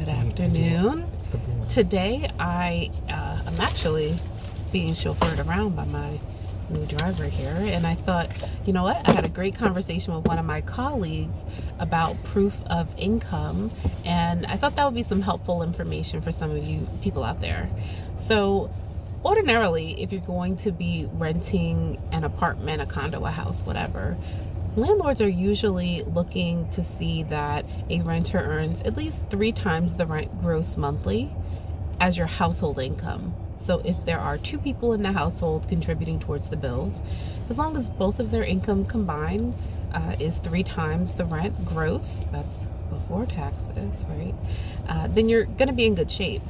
Good afternoon. Today I am actually being chauffeured around by my new driver here, and I thought, you know what, I had a great conversation with one of my colleagues about proof of income, and I thought that would be some helpful information for some of you people out there. So ordinarily, if you're going to be renting an apartment, a condo, a house, whatever, landlords are usually looking to see that a renter earns at least 3 times the rent gross monthly as your household income. So if there are 2 people in the household contributing towards the bills, as long as both of their income combined is 3 times the rent gross, that's before taxes, right? Then you're going to be in good shape.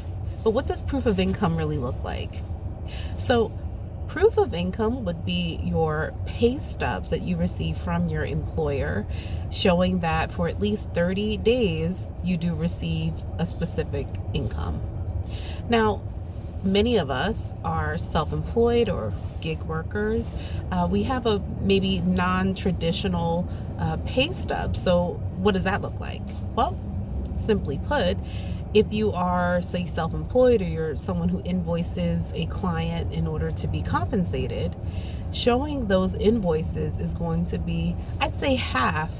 But what does proof of income really look like? So proof of income would be your pay stubs that you receive from your employer showing that for at least 30 days you do receive a specific income. Now, many of us are self-employed or gig workers. We have a maybe non-traditional pay stub. So what does that look like? Well, simply put, if you are, say, self-employed, or you're someone who invoices a client in order to be compensated, showing those invoices is going to be, I'd say, half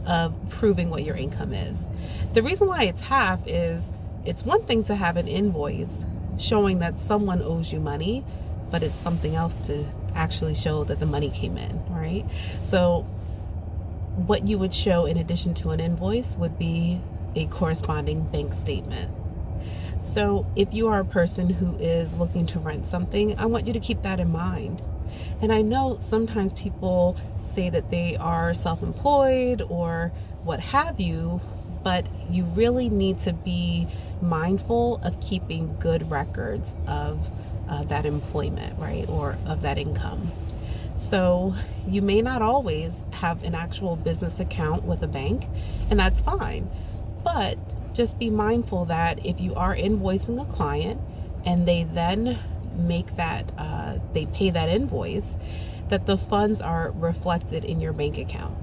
of proving what your income is. The reason why it's half is it's one thing to have an invoice showing that someone owes you money, but it's something else to actually show that the money came in, right? So what you would show in addition to an invoice would be a corresponding bank statement. So if you are a person who is looking to rent something, I want you to keep that in mind. And I know sometimes people say that they are self-employed or what have you, but you really need to be mindful of keeping good records of that employment, right? Or of that income. So you may not always have an actual business account with a bank, and that's fine. But just be mindful that if you are invoicing a client and they then make that, they pay that invoice, that the funds are reflected in your bank account.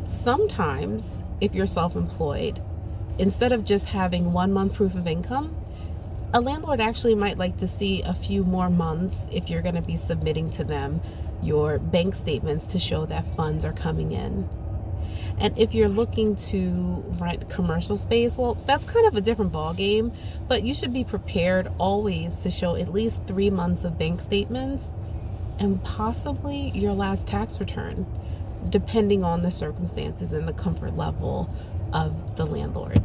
Sometimes, if you're self-employed, instead of just having 1 month proof of income, a landlord actually might like to see a few more months if you're going to be submitting to them your bank statements to show that funds are coming in. And if you're looking to rent commercial space, well, that's kind of a different ball game, but you should be prepared always to show at least 3 months of bank statements and possibly your last tax return, depending on the circumstances and the comfort level of the landlord.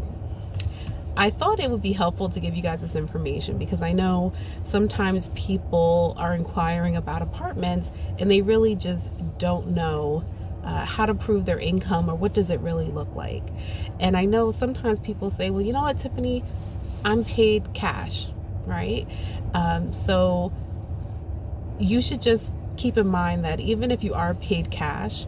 I thought it would be helpful to give you guys this information because I know sometimes people are inquiring about apartments and they really just don't know how to prove their income or what does it really look like. And I know sometimes people say, well, you know what, Tiffany, I'm paid cash, right? So you should just keep in mind that even if you are paid cash,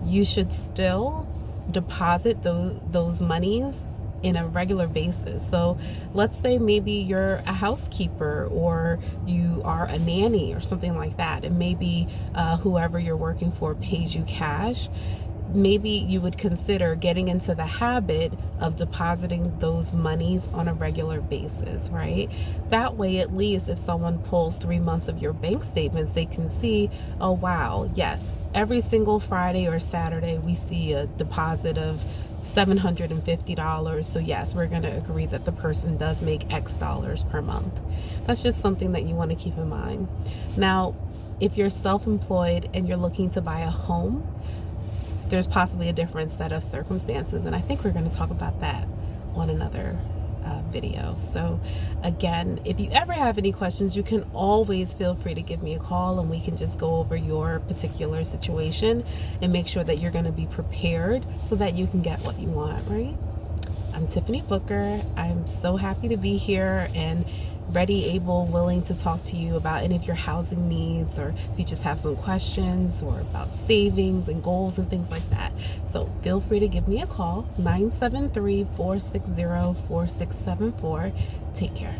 you should still deposit those monies in a regular basis. So let's say maybe you're a housekeeper or you are a nanny or something like that, and maybe whoever you're working for pays you cash. Maybe you would consider getting into the habit of depositing those monies on a regular basis, right? That way, at least if someone pulls 3 months of your bank statements, they can see, oh wow, yes, every single Friday or Saturday we see a deposit of $750. So yes, we're going to agree that the person does make X dollars per month. That's just something that you want to keep in mind. Now, if you're self-employed and you're looking to buy a home, there's possibly a different set of circumstances, and I think we're going to talk about that on another video. So again, if you ever have any questions, you can always feel free to give me a call and we can just go over your particular situation and make sure that you're going to be prepared so that you can get what you want, right? I'm Tiffany Booker. I'm so happy to be here and ready, able, willing to talk to you about any of your housing needs, or if you just have some questions or about savings and goals and things like that. So feel free to give me a call, 973-460-4674. Take care.